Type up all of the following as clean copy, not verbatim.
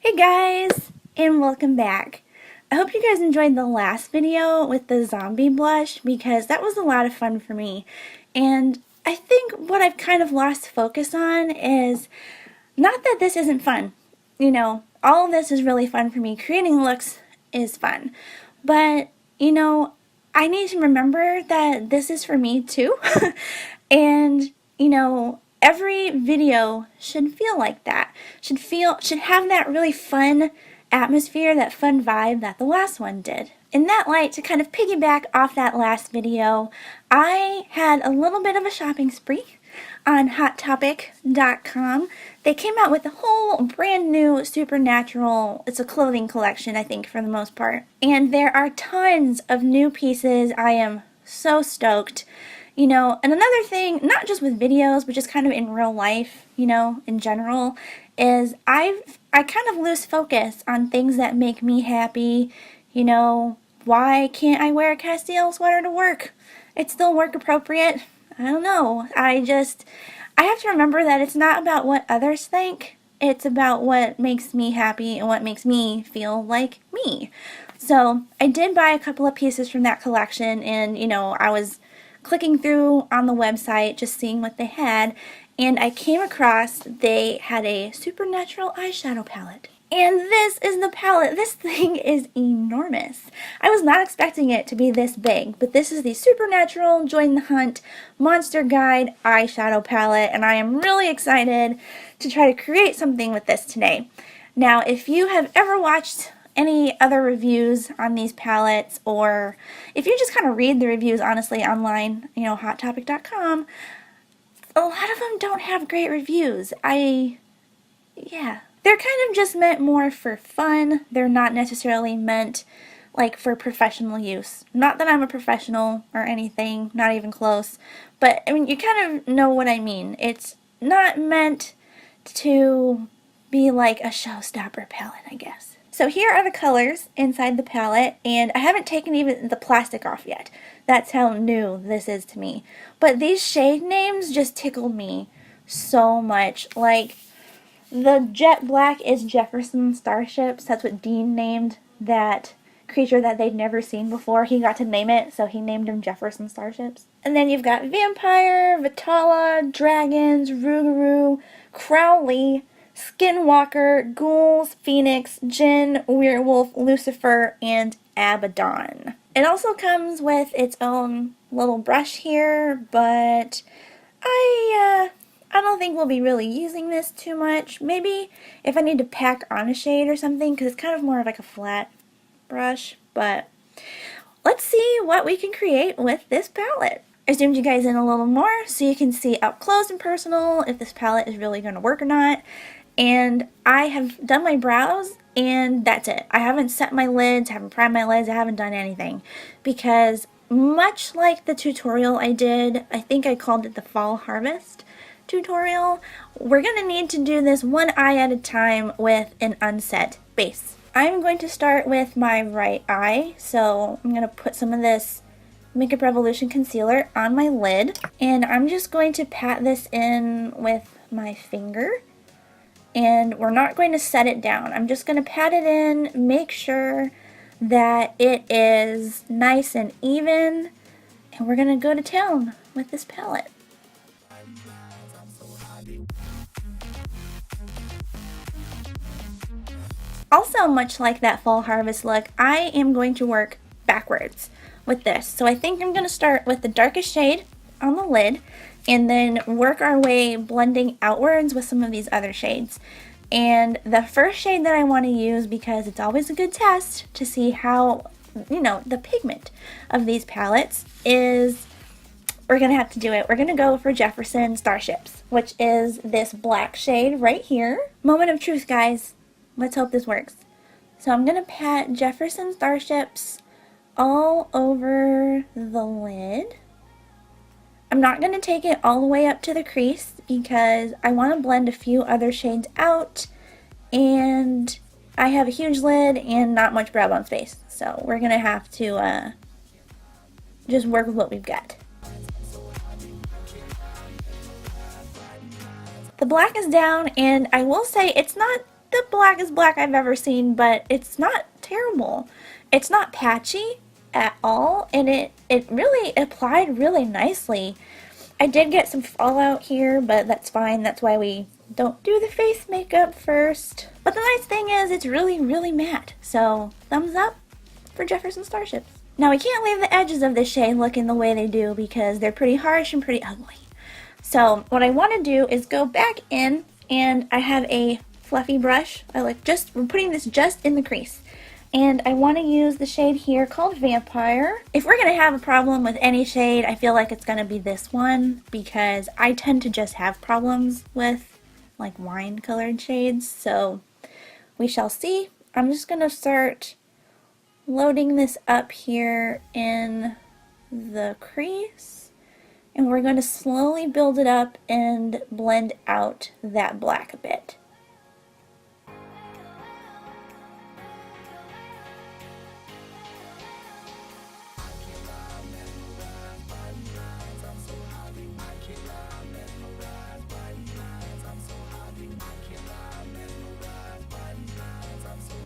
Hey guys, and welcome back. I hope you guys enjoyed the last video with the zombie blush because that was a lot of fun for me. And I think what I've kind of lost focus on is not that this isn't fun. You know, all of this is really fun for me. Creating looks is fun. But, I need to remember that this is for me too. And, every video should feel like that. Should have that really fun atmosphere, that fun vibe that the last one did. In that light, to kind of piggyback off that last video, I had a little bit of a shopping spree on HotTopic.com. They came out with a whole brand new Supernatural, it's a clothing collection I think for the most part. And there are tons of new pieces. I am so stoked. And another thing, not just with videos, but just kind of in real life, in general, is I kind of lose focus on things that make me happy. Why can't I wear a Conceal sweater to work? It's still work appropriate. I don't know. I have to remember that it's not about what others think. It's about what makes me happy and what makes me feel like me. So I did buy a couple of pieces from that collection, and I was clicking through on the website just seeing what they had, and I came across they had a Supernatural eyeshadow palette. And this is the palette. This thing is enormous. I was not expecting it to be this big, but this is the Supernatural Join the Hunt Monster Guide eyeshadow palette, and I am really excited to try to create something with this today. Now, if you have ever watched any other reviews on these palettes, or if you just kind of read the reviews honestly online, HotTopic.com, a lot of them don't have great reviews. They're kind of just meant more for fun. They're not necessarily meant like for professional use. Not that I'm a professional or anything, not even close, but I mean, you kind of know what I mean. It's not meant to be like a showstopper palette, I guess. So here are the colors inside the palette, and I haven't taken even the plastic off yet. That's how new this is to me. But these shade names just tickled me so much. Like, the jet black is Jefferson Starships. That's what Dean named that creature that they'd never seen before. He got to name it, so he named him Jefferson Starships. And then you've got Vampire, Vittala, Dragons, Rougarou, Crowley, Skinwalker, Ghouls, Phoenix, Jinn, Werewolf, Lucifer, and Abaddon. It also comes with its own little brush here, but I don't think we'll be really using this too much. Maybe if I need to pack on a shade or something, because it's kind of more of like a flat brush, but let's see what we can create with this palette. I zoomed you guys in a little more so you can see up close and personal if this palette is really going to work or not. And I have done my brows, and that's it. I haven't set my lids, haven't primed my lids, I haven't done anything. Because much like the tutorial I did, I think I called it the Fall Harvest tutorial, we're going to need to do this one eye at a time with an unset base. I'm going to start with my right eye, so I'm going to put some of this Makeup Revolution concealer on my lid, and I'm just going to pat this in with my finger. And we're not going to set it down. I'm just going to pat it in, make sure that it is nice and even, and we're going to go to town with this palette. Also, much like that Fall Harvest look, I am going to work backwards with this. So I think I'm going to start with the darkest shade on the lid, and then work our way blending outwards with some of these other shades. And the first shade that I want to use, because it's always a good test to see how, the pigment of these palettes is, we're going to have to do it. We're going to go for Jefferson Starships, which is this black shade right here. Moment of truth, guys. Let's hope this works. So I'm going to pat Jefferson Starships all over the lid. I'm not going to take it all the way up to the crease because I want to blend a few other shades out, and I have a huge lid and not much brow bone space, so we're going to have to just work with what we've got. The black is down, and I will say it's not the blackest black I've ever seen, but it's not terrible. It's not patchy at all, and it really applied really nicely. I did get some fallout here, but that's fine. That's why we don't do the face makeup first. But the nice thing is it's really, really matte. So thumbs up for Jefferson Starships. Now we can't leave the edges of this shade looking the way they do because they're pretty harsh and pretty ugly. So what I want to do is go back in, and I have a fluffy brush. We're putting this just in the crease. And I want to use the shade here called Vampire. If we're going to have a problem with any shade, I feel like it's going to be this one, because I tend to just have problems with like wine colored shades. So we shall see. I'm just going to start loading this up here in the crease. And we're going to slowly build it up and blend out that black a bit.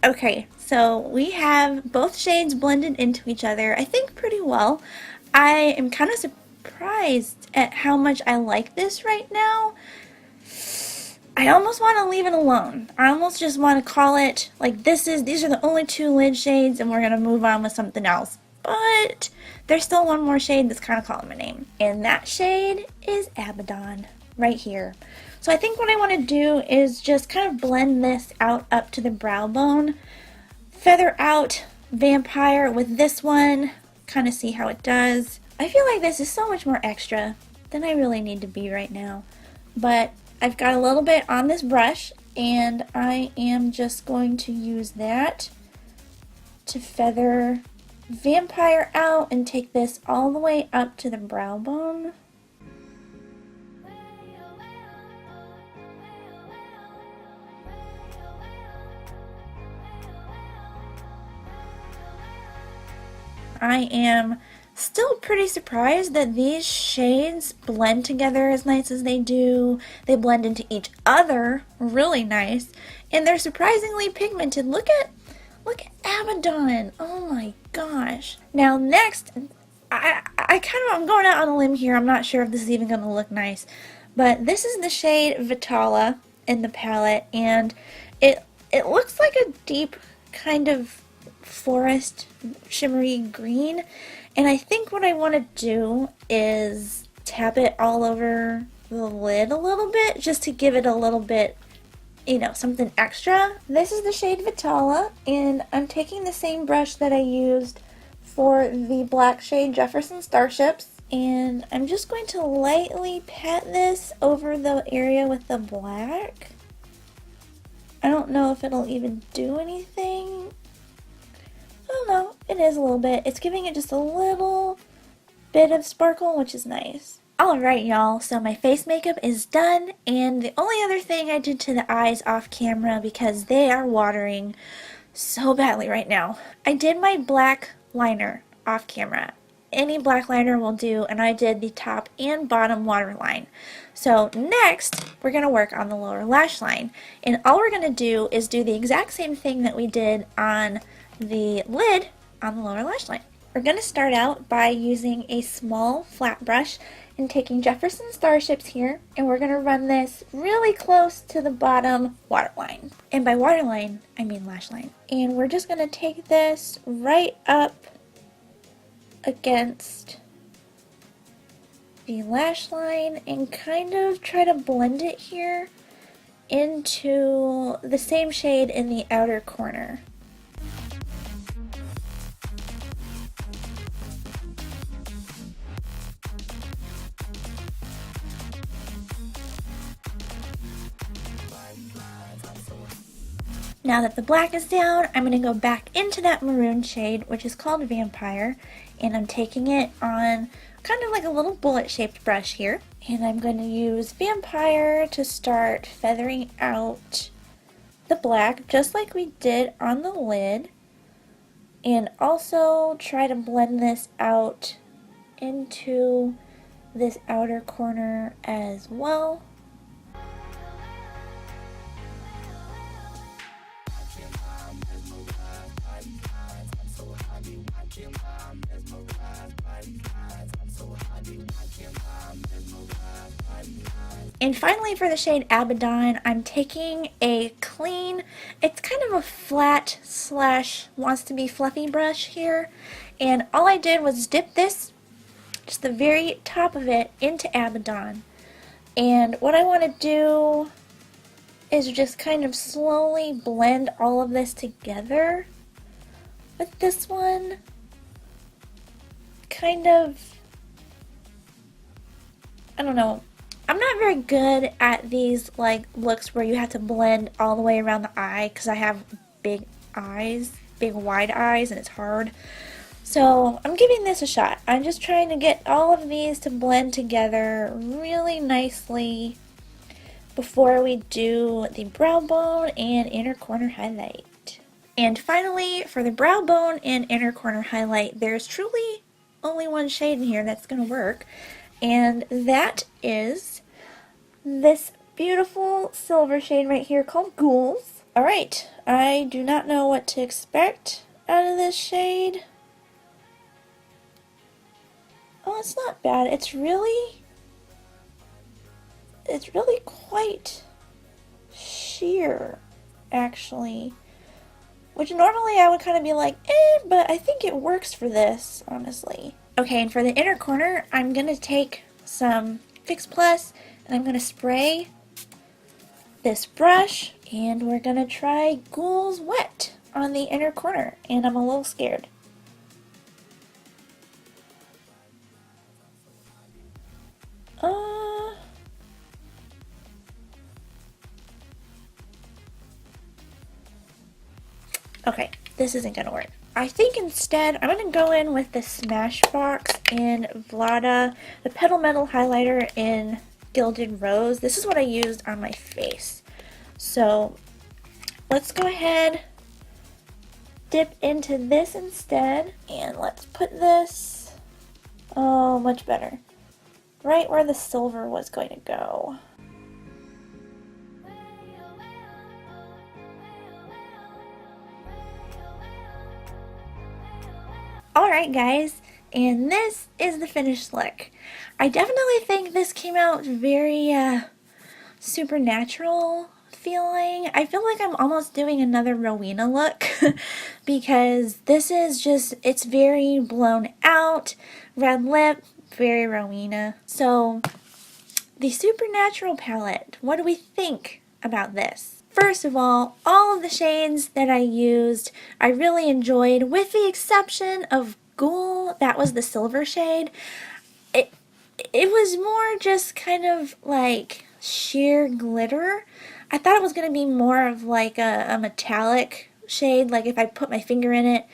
Okay, so we have both shades blended into each other, I think pretty well. I am kind of surprised at how much I like this right now. I almost want to leave it alone. I almost just want to call it like these are the only two lid shades and we're going to move on with something else. But there's still one more shade that's kind of calling my name. And that shade is Abaddon right here. So I think what I want to do is just kind of blend this out up to the brow bone. Feather out Vampire with this one. Kind of see how it does. I feel like this is so much more extra than I really need to be right now. But I've got a little bit on this brush, and I am just going to use that to feather Vampire out and take this all the way up to the brow bone. I am still pretty surprised that these shades blend together as nice as they do. They blend into each other really nice, and they're surprisingly pigmented. Look at Abaddon. Oh my gosh. Now next, I'm going out on a limb here. I'm not sure if this is even going to look nice, but this is the shade Vittala in the palette, and it looks like a deep kind of forest shimmery green, and I think what I want to do is tap it all over the lid a little bit just to give it a little bit, you know, something extra. This is the shade Vittala, and I'm taking the same brush that I used for the black shade Jefferson Starships, and I'm just going to lightly pat this over the area with the black. I don't know if it'll even do anything. I don't know, it is a little bit. It's giving it just a little bit of sparkle, which is nice. Alright y'all, so my face makeup is done, and the only other thing I did to the eyes off camera because they are watering so badly right now. I did my black liner off camera. Any black liner will do, and I did the top and bottom waterline. So next, we're going to work on the lower lash line. And all we're going to do is do the exact same thing that we did on the lid on the lower lash line. We're going to start out by using a small flat brush and taking Jefferson Starships here, and we're going to run this really close to the bottom waterline. And by waterline, I mean lash line. And we're just going to take this right up against the lash line and kind of try to blend it here into the same shade in the outer corner. Now that the black is down, I'm going to go back into that maroon shade, which is called Vampire, and I'm taking it on kind of like a little bullet-shaped brush here, and I'm going to use Vampire to start feathering out the black, just like we did on the lid, and also try to blend this out into this outer corner as well. And finally for the shade Abaddon, I'm taking a clean, it's kind of a flat slash wants to be fluffy brush here. And all I did was dip this, just the very top of it, into Abaddon. And what I want to do is just kind of slowly blend all of this together with this one. Kind of, I don't know, I'm not very good at these like looks where you have to blend all the way around the eye because I have big eyes, big wide eyes, and it's hard. So I'm giving this a shot. I'm just trying to get all of these to blend together really nicely before we do the brow bone and inner corner highlight. And finally, for the brow bone and inner corner highlight, there's truly only one shade in here that's going to work, and that is this beautiful silver shade right here called Ghouls. Alright, I do not know what to expect out of this shade. Oh, it's not bad. It's really quite sheer, actually. Which normally I would kind of be like, but I think it works for this, honestly. Okay, and for the inner corner, I'm going to take some Fix Plus, and I'm going to spray this brush, and we're going to try Ghouls Wet on the inner corner, and I'm a little scared. Okay, this isn't going to work. I think instead I'm going to go in with the Smashbox in Vlada, the Petal Metal highlighter in Gilded Rose. This is what I used on my face. So let's go ahead, dip into this instead, and let's put this, oh, much better, right where the silver was going to go. Alright guys, and this is the finished look. I definitely think this came out very supernatural feeling. I feel like I'm almost doing another Rowena look because this is just, it's very blown out, red lip, very Rowena. So the Supernatural palette, what do we think about this? First of all of the shades that I used, I really enjoyed, with the exception of Ghoul, that was the silver shade. It was more just kind of like sheer glitter. I thought it was going to be more of like a metallic shade, like if I put my finger in it,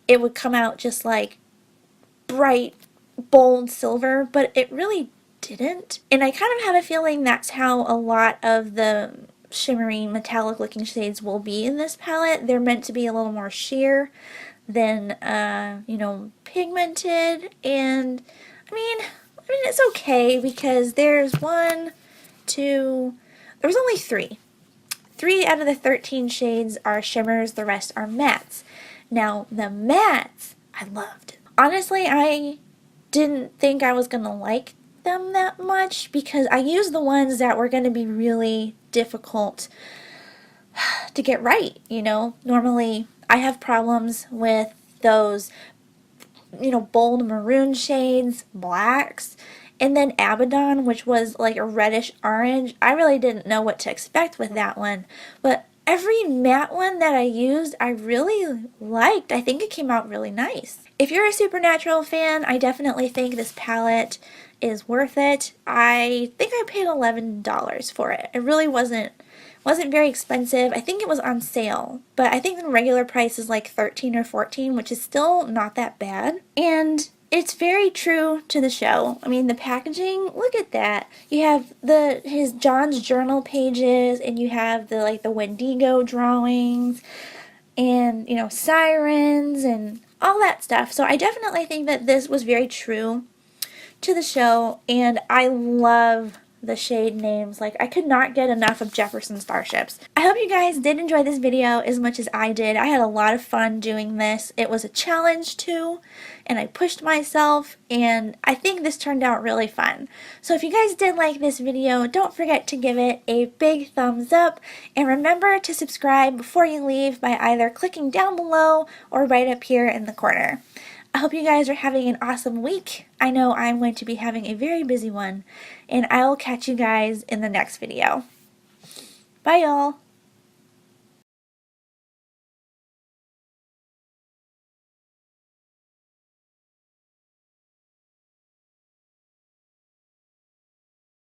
it would come out just like bright, bold silver, but it really didn't. And I kind of have a feeling that's how a lot of the shimmery metallic looking shades will be in this palette. They're meant to be a little more sheer than you know, pigmented. And I mean it's okay because there's there's only three out of the 13 shades are shimmers, the rest are mattes. Now the mattes I loved. Honestly, I didn't think I was gonna like them that much because I used the ones that were going to be really difficult to get right, you know. Normally I have problems with those, you know, bold maroon shades, blacks, and then Abaddon, which was like a reddish orange. I really didn't know what to expect with that one, but every matte one that I used I really liked. I think it came out really nice. If you're a Supernatural fan, I definitely think this palette is worth it. I think I paid $11 for it. It really wasn't very expensive. I think it was on sale, but I think the regular price is like $13 or $14, which is still not that bad. And it's very true to the show. I mean, the packaging, look at that. You have his John's journal pages, and you have the Wendigo drawings, and you know, sirens and all that stuff. So I definitely think that this was very true to the show, and I love the shade names. Like, I could not get enough of Jefferson Starships. I hope you guys did enjoy this video as much as I did. I had a lot of fun doing this. It was a challenge too, and I pushed myself, and I think this turned out really fun. So if you guys did like this video, don't forget to give it a big thumbs up, and remember to subscribe before you leave by either clicking down below or right up here in the corner. I hope you guys are having an awesome week. I know I'm going to be having a very busy one, and I will catch you guys in the next video. Bye y'all!